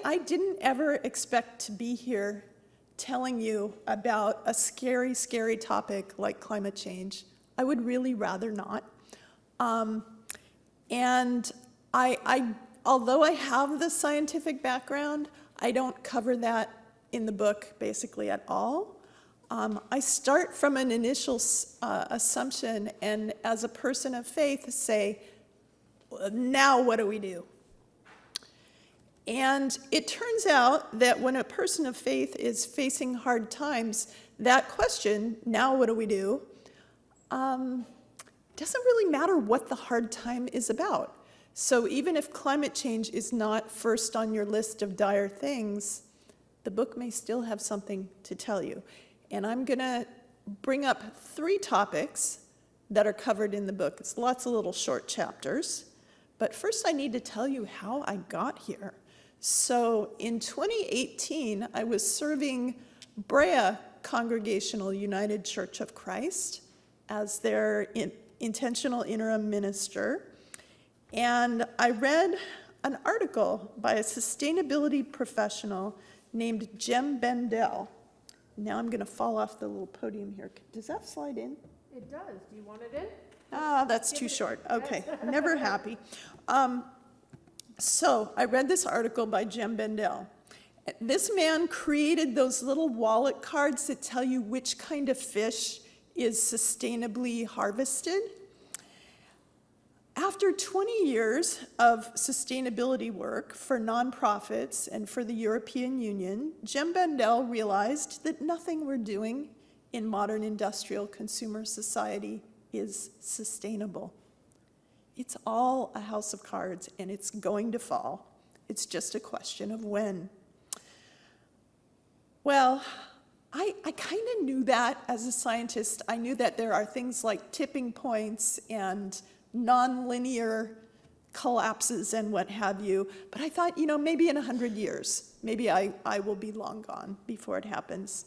I didn't ever expect to be here telling you about a scary, scary topic like climate change. I would really rather not. And although I have the scientific background, I don't cover that in the book basically at all. I start from an initial assumption, and as a person of faith say, now what do we do? And it turns out that when a person of faith is facing hard times, that question, now what do we do, doesn't really matter what the hard time is about. So even if climate change is not first on your list of dire things, the book may still have something to tell you. And I'm going to bring up 3 topics that are covered in the book. It's lots of little short chapters. But first I need to tell you how I got here. So in 2018, I was serving Brea Congregational United Church of Christ as their intentional interim minister. And I read an article by a sustainability professional named Jem Bendell. Now I'm going to fall off the little podium here. Does that slide in? It does. Do you want it in? Ah, that's too short. Okay, never happy. So I read this article by Jem Bendell. This man created those little wallet cards that tell you which kind of fish is sustainably harvested. After 20 years of sustainability work for nonprofits and for the European Union, Jem Bendell realized that nothing we're doing in modern industrial consumer society is sustainable. It's all a house of cards, and it's going to fall. It's just a question of when. Well, I kind of knew that as a scientist. I knew that there are things like tipping points and nonlinear collapses and what have you, but I thought, maybe in 100 years, maybe I will be long gone before it happens.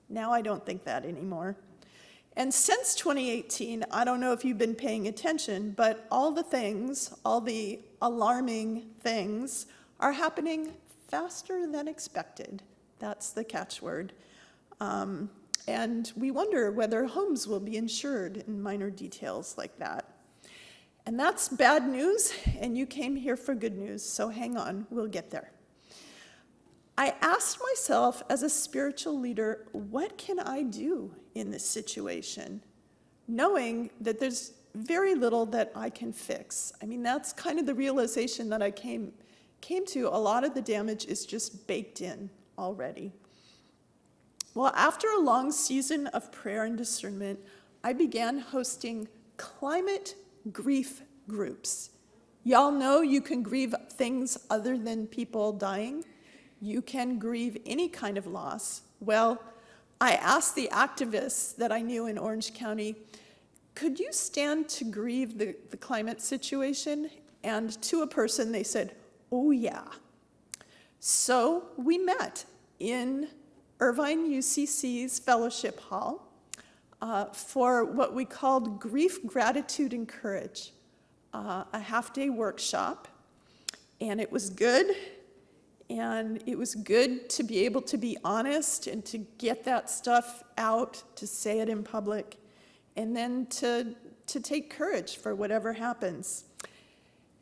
Now I don't think that anymore. And since 2018, I don't know if you've been paying attention, but all the alarming things are happening faster than expected. That's the catchword. And we wonder whether homes will be insured and minor details like that. And that's bad news, and you came here for good news, so hang on, we'll get there. I asked myself as a spiritual leader, what can I do in this situation? Knowing that there's very little that I can fix. I mean, that's kind of the realization that I came to. A lot of the damage is just baked in already. Well, after a long season of prayer and discernment, I began hosting climate grief groups. Y'all know you can grieve things other than people dying. You can grieve any kind of loss. Well, I asked the activists that I knew in Orange County, could you stand to grieve the climate situation? And to a person, they said, oh yeah. So we met in Irvine UCC's fellowship hall for what we called Grief, Gratitude, and Courage, a half-day workshop. And it was good. And it was good to be able to be honest and to get that stuff out, to say it in public, and then to take courage for whatever happens.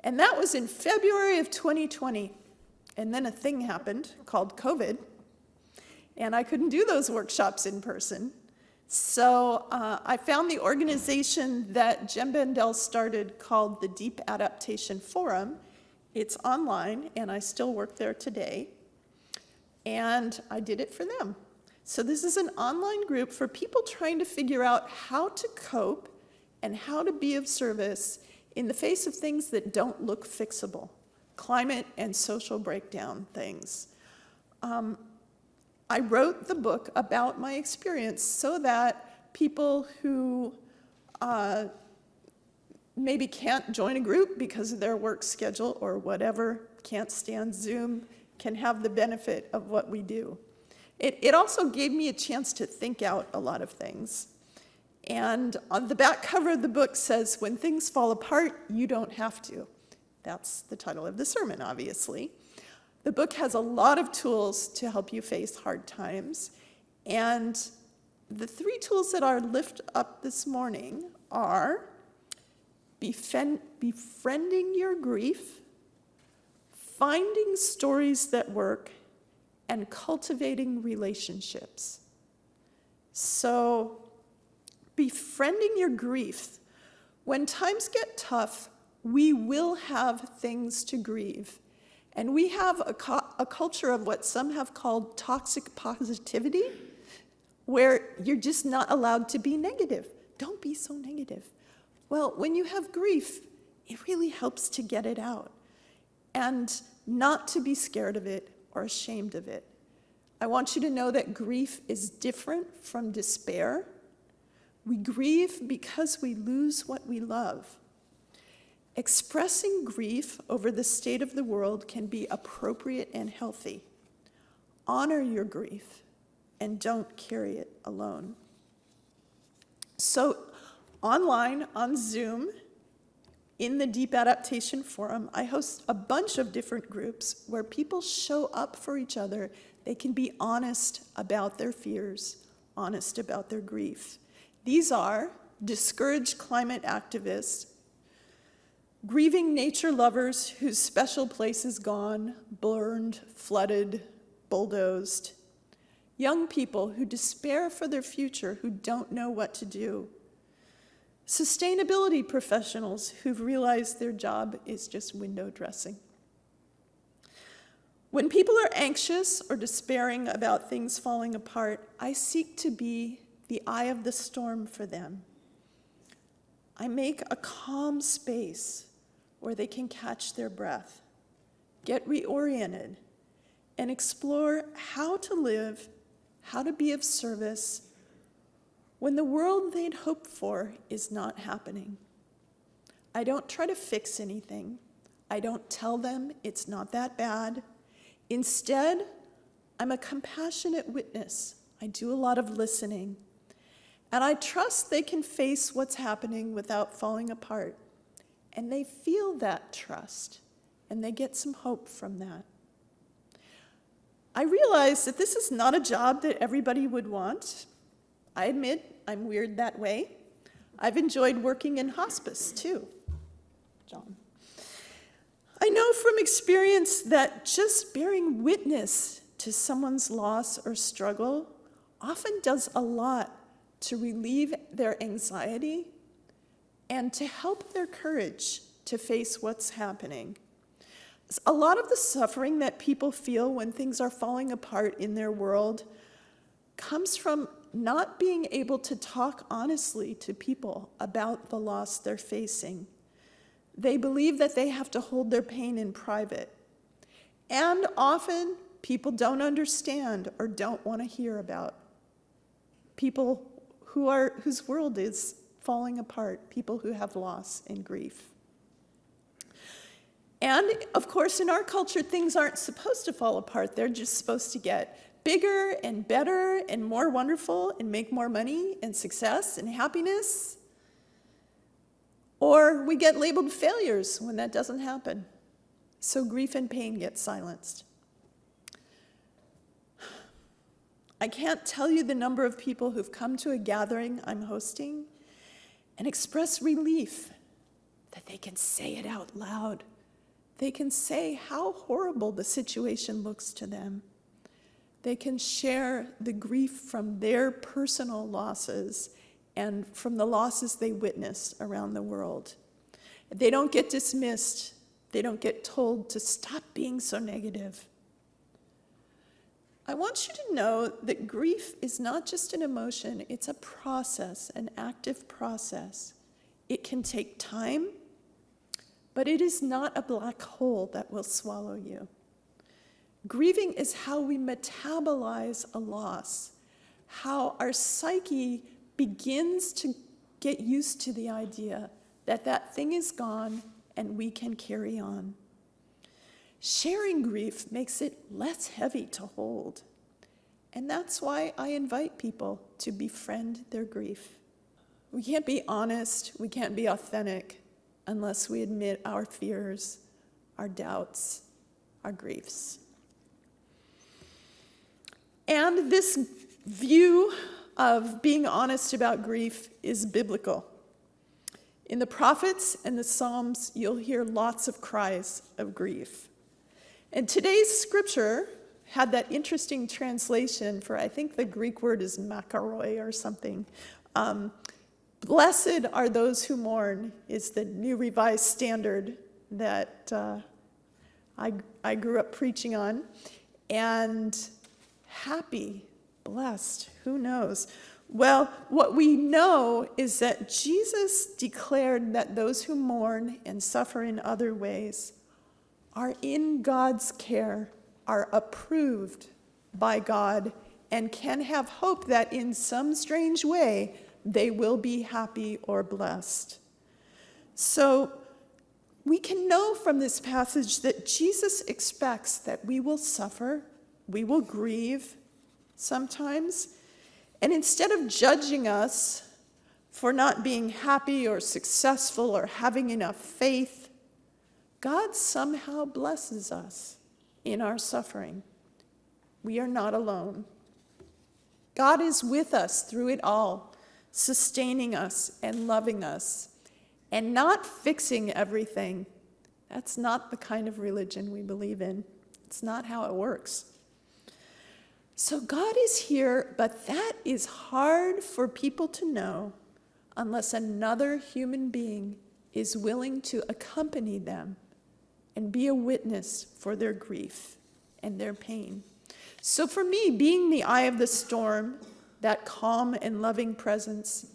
And that was in February of 2020. And then a thing happened called COVID, and I couldn't do those workshops in person. So I found the organization that Jem Bendell started called the Deep Adaptation Forum. It's online, and I still work there today. And I did it for them. So this is an online group for people trying to figure out how to cope and how to be of service in the face of things that don't look fixable, climate and social breakdown things. I wrote the book about my experience so that people who maybe can't join a group because of their work schedule or whatever, can't stand Zoom, can have the benefit of what we do. It also gave me a chance to think out a lot of things. And on the back cover of the book says, when things fall apart, you don't have to. That's the title of the sermon, obviously. The book has a lot of tools to help you face hard times, and the 3 tools that are lift up this morning are befriending your grief, finding stories that work, and cultivating relationships. So, befriending your grief. When times get tough, we will have things to grieve. And we have a culture of what some have called toxic positivity, where you're just not allowed to be negative. Don't be so negative. Well, when you have grief, it really helps to get it out and not to be scared of it or ashamed of it. I want you to know that grief is different from despair. We grieve because we lose what we love. Expressing grief over the state of the world can be appropriate and healthy. Honor your grief and don't carry it alone. So, online, on Zoom, in the Deep Adaptation Forum, I host a bunch of different groups where people show up for each other. They can be honest about their fears, honest about their grief. These are discouraged climate activists, grieving nature lovers whose special place is gone, burned, flooded, bulldozed, young people who despair for their future, who don't know what to do, sustainability professionals who've realized their job is just window dressing. When people are anxious or despairing about things falling apart, I seek to be the eye of the storm for them. I make a calm space where they can catch their breath, get reoriented, and explore how to live, how to be of service when the world they'd hoped for is not happening. I don't try to fix anything. I don't tell them it's not that bad. Instead, I'm a compassionate witness. I do a lot of listening. And I trust they can face what's happening without falling apart. And they feel that trust, and they get some hope from that. I realize that this is not a job that everybody would want. I admit I'm weird that way. I've enjoyed working in hospice, too, John. I know from experience that just bearing witness to someone's loss or struggle often does a lot to relieve their anxiety and to help their courage to face what's happening. A lot of the suffering that people feel when things are falling apart in their world comes from not being able to talk honestly to people about the loss they're facing. They believe that they have to hold their pain in private. And often, people don't understand or don't want to hear about people whose world is falling apart, people who have loss and grief. And, of course, in our culture, things aren't supposed to fall apart. They're just supposed to get bigger and better and more wonderful and make more money and success and happiness. Or we get labeled failures when that doesn't happen. So grief and pain get silenced. I can't tell you the number of people who've come to a gathering I'm hosting and express relief that they can say it out loud. They can say how horrible the situation looks to them. They can share the grief from their personal losses and from the losses they witnessed around the world. They don't get dismissed. They don't get told to stop being so negative. I want you to know that grief is not just an emotion, it's a process, an active process. It can take time, but it is not a black hole that will swallow you. Grieving is how we metabolize a loss, how our psyche begins to get used to the idea that that thing is gone and we can carry on. Sharing grief makes it less heavy to hold. And that's why I invite people to befriend their grief. We can't be honest, we can't be authentic unless we admit our fears, our doubts, our griefs. And this view of being honest about grief is biblical. In the prophets and the Psalms, you'll hear lots of cries of grief. And today's scripture had that interesting translation for, I think the Greek word is makaroi or something. Blessed are those who mourn is the New Revised Standard that I grew up preaching on. And happy, blessed, who knows? Well, what we know is that Jesus declared that those who mourn and suffer in other ways are in God's care, are approved by God, and can have hope that in some strange way they will be happy or blessed. So we can know from this passage that Jesus expects that we will suffer, we will grieve sometimes, and instead of judging us for not being happy or successful or having enough faith, God somehow blesses us in our suffering. We are not alone. God is with us through it all, sustaining us and loving us, and not fixing everything. That's not the kind of religion we believe in. It's not how it works. So God is here, but that is hard for people to know unless another human being is willing to accompany them and be a witness for their grief and their pain. So for me, being the eye of the storm, that calm and loving presence,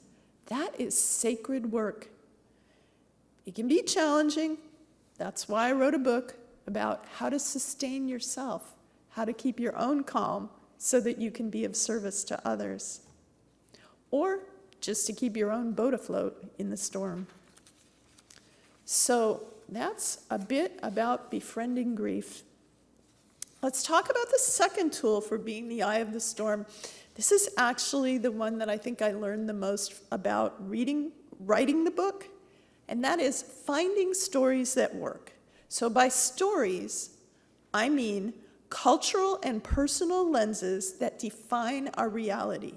that is sacred work. It can be challenging. That's why I wrote a book about how to sustain yourself, how to keep your own calm so that you can be of service to others, or just to keep your own boat afloat in the storm. So that's a bit about befriending grief. Let's talk about the second tool for being the eye of the storm. This is actually the one that I think I learned the most about writing the book, and that is finding stories that work. So by stories, I mean cultural and personal lenses that define our reality,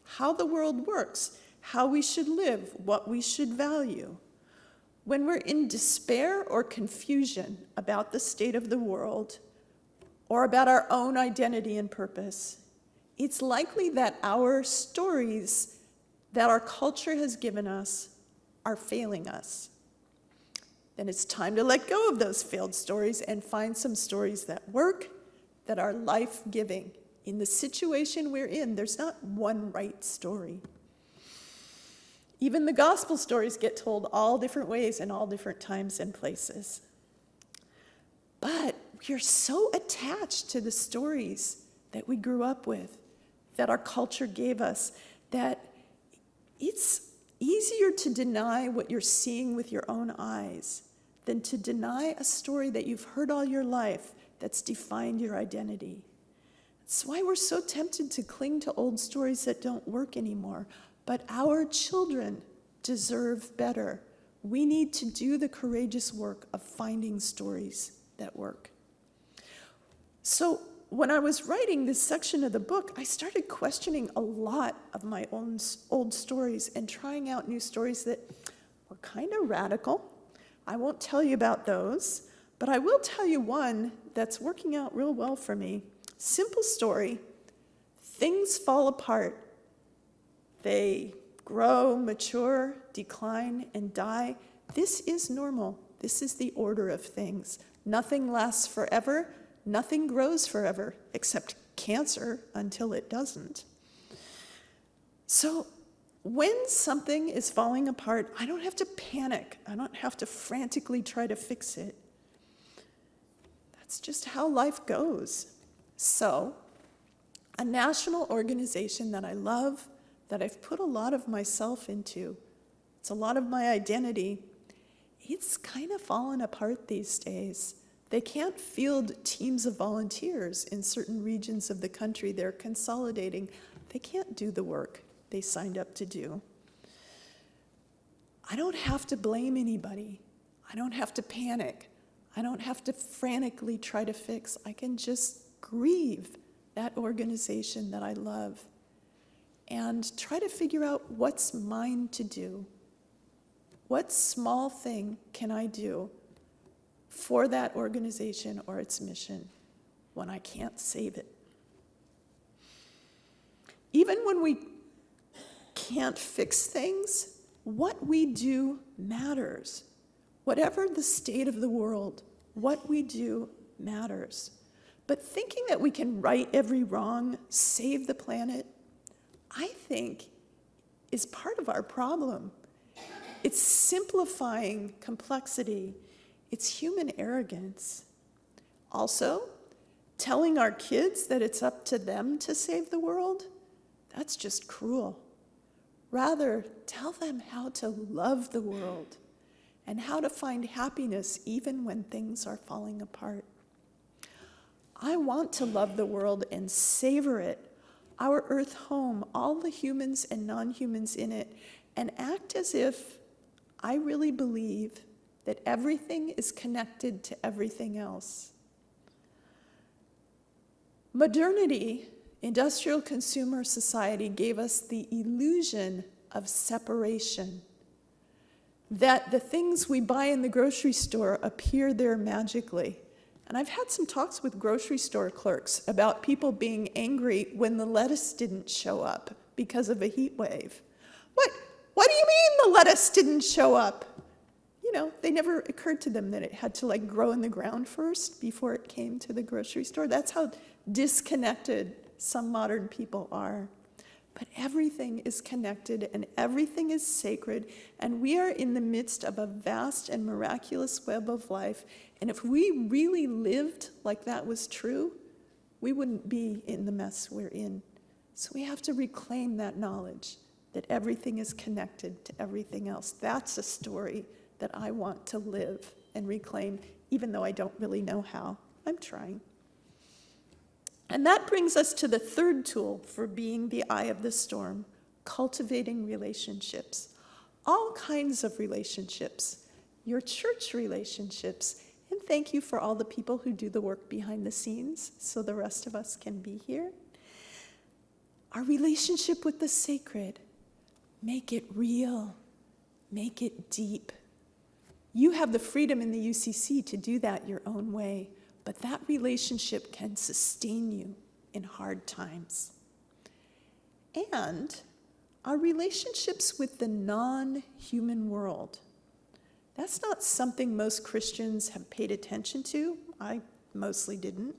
how the world works, how we should live, what we should value. When we're in despair or confusion about the state of the world or about our own identity and purpose, it's likely that our stories that our culture has given us are failing us. Then it's time to let go of those failed stories and find some stories that work, that are life-giving. In the situation we're in, there's not one right story. Even the gospel stories get told all different ways in all different times and places. But we're so attached to the stories that we grew up with, that our culture gave us, that it's easier to deny what you're seeing with your own eyes than to deny a story that you've heard all your life that's defined your identity. That's why we're so tempted to cling to old stories that don't work anymore. But our children deserve better. We need to do the courageous work of finding stories that work. So when I was writing this section of the book, I started questioning a lot of my own old stories and trying out new stories that were kind of radical. I won't tell you about those, but I will tell you one that's working out real well for me. Simple story. Things fall apart. They grow, mature, decline, and die. This is normal. This is the order of things. Nothing lasts forever. Nothing grows forever, except cancer until it doesn't. So when something is falling apart, I don't have to panic. I don't have to frantically try to fix it. That's just how life goes. So, a national organization that I love, that I've put a lot of myself into, it's a lot of my identity, it's kind of fallen apart these days. They can't field teams of volunteers in certain regions of the country. They're consolidating. They can't do the work they signed up to do. I don't have to blame anybody. I don't have to panic. I don't have to frantically try to fix. I can just grieve that organization that I love, and try to figure out what's mine to do. What small thing can I do for that organization or its mission when I can't save it? Even when we can't fix things, what we do matters. Whatever the state of the world, what we do matters. But thinking that we can right every wrong, save the planet, I think is part of our problem. It's simplifying complexity. It's human arrogance. Also, telling our kids that it's up to them to save the world, that's just cruel. Rather, tell them how to love the world and how to find happiness even when things are falling apart. I want to love the world and savor it, our Earth home, all the humans and non-humans in it, and act as if I really believe that everything is connected to everything else. Modernity, industrial consumer society, gave us the illusion of separation, that the things we buy in the grocery store appear there magically. And I've had some talks with grocery store clerks about people being angry when the lettuce didn't show up because of a heat wave. What do you mean the lettuce didn't show up? You know, they never occurred to them that it had to grow in the ground first before it came to the grocery store. That's how disconnected some modern people are. But everything is connected and everything is sacred, and we are in the midst of a vast and miraculous web of life. And if we really lived like that was true, we wouldn't be in the mess we're in. So we have to reclaim that knowledge that everything is connected to everything else. That's a story that I want to live and reclaim, even though I don't really know how. I'm trying. And that brings us to the third tool for being the eye of the storm, cultivating relationships. All kinds of relationships, your church relationships, and thank you for all the people who do the work behind the scenes so the rest of us can be here. Our relationship with the sacred, make it real, make it deep. You have the freedom in the UCC to do that your own way, but that relationship can sustain you in hard times. And our relationships with the non-human world. That's not something most Christians have paid attention to. I mostly didn't.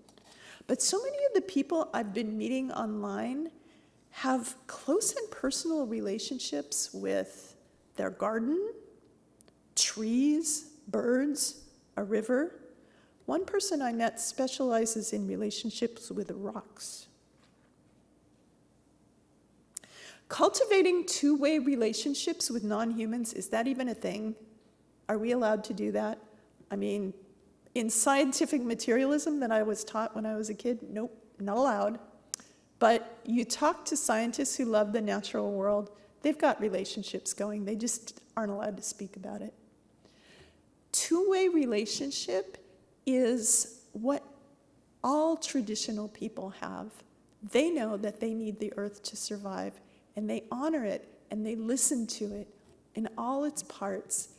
But so many of the people I've been meeting online have close and personal relationships with their garden, trees, birds, a river. One person I met specializes in relationships with rocks. Cultivating two-way relationships with non-humans, is that even a thing? Are we allowed to do that? I mean, in scientific materialism that I was taught when I was a kid, nope, not allowed. But you talk to scientists who love the natural world, they've got relationships going, they just aren't allowed to speak about it. Two-way relationship is what all traditional people have. They know that they need the earth to survive, and they honor it, and they listen to it in all its parts,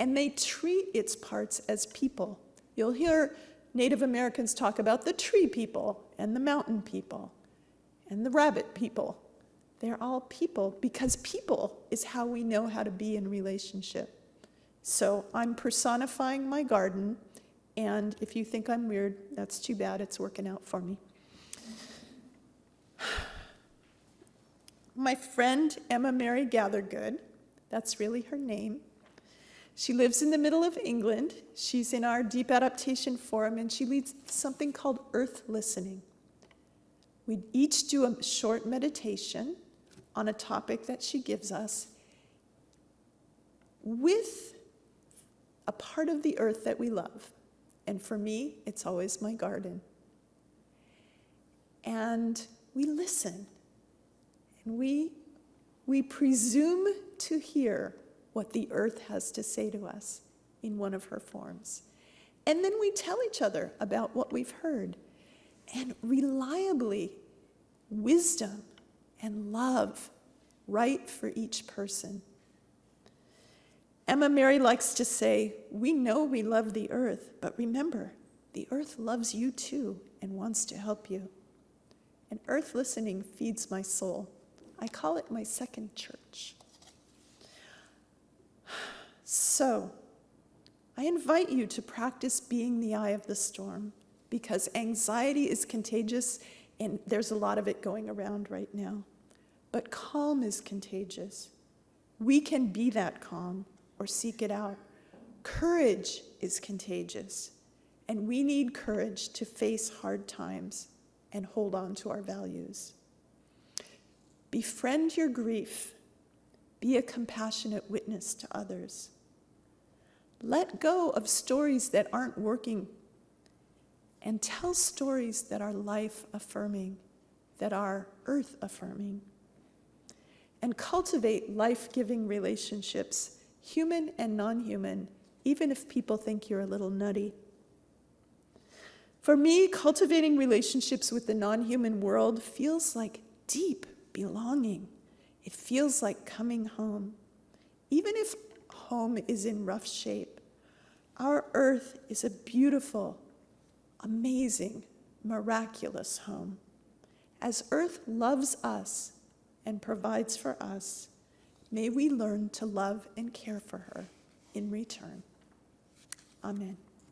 and they treat its parts as people. You'll hear Native Americans talk about the tree people, and the mountain people, and the rabbit people. They're all people, because people is how we know how to be in relationship. So I'm personifying my garden, and if you think I'm weird, that's too bad, it's working out for me. My friend Emma Mary Gathergood, that's really her name. She lives in the middle of England. She's in our Deep Adaptation Forum, and she leads something called Earth Listening. We each do a short meditation on a topic that she gives us with a part of the earth that we love. And for me, it's always my garden. And we listen. And we presume to hear what the earth has to say to us in one of her forms. And then we tell each other about what we've heard. and reliably wisdom and love right for each person. Emma Mary likes to say, we know we love the earth, but remember, the earth loves you too and wants to help you. And earth listening feeds my soul. I call it my second church. So, I invite you to practice being the eye of the storm, because anxiety is contagious and there's a lot of it going around right now. But calm is contagious. We can be that calm or seek it out. Courage is contagious, and we need courage to face hard times and hold on to our values. Befriend your grief. Be a compassionate witness to others. Let go of stories that aren't working and tell stories that are life-affirming, that are earth-affirming. And cultivate life-giving relationships, human and non-human, even if people think you're a little nutty. For me, cultivating relationships with the non-human world feels like deep belonging. It feels like coming home. Even if home is in rough shape, our earth is a beautiful, amazing, miraculous home. As earth loves us and provides for us, may we learn to love and care for her in return. Amen.